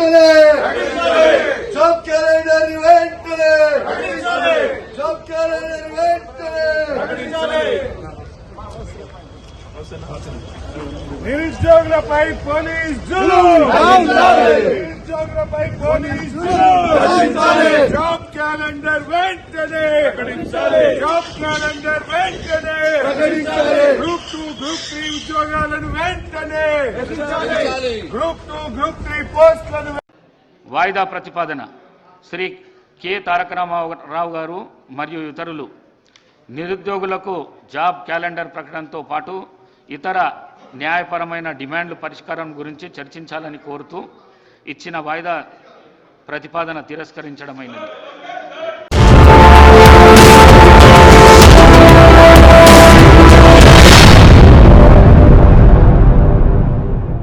వెంటనే job calendar వెంటనే job calendar వెంటనే నిరుద్యోగులపై పోలీస్ జులుం నిరుద్యోగులపై పోలీస్ జులుం జాబ్ క్యాలెండర్ వెంటనే జాబ్ క్యాలెండర్ వెంటనే గ్రూప్ 2 గ్రూప్ 3 ఉద్యోగాలను వెంటనే గ్రూప్ 2 గ్రూప్ 3 పోస్టులను వాయిదా ప్రతిపాదన శ్రీ కె తారక రామారావు గారు మరియు ఇతరులు నిరుద్యోగులకు జాబ్ క్యాలెండర్ ప్రకటనతో పాటు ఇతర న్యాయపరమైన డిమాండ్ల పరిష్కారం గురించి చర్చించాలని కోరుతూ ఇచ్చిన వాయిదా ప్రతిపాదన తిరస్కరించడమైనది.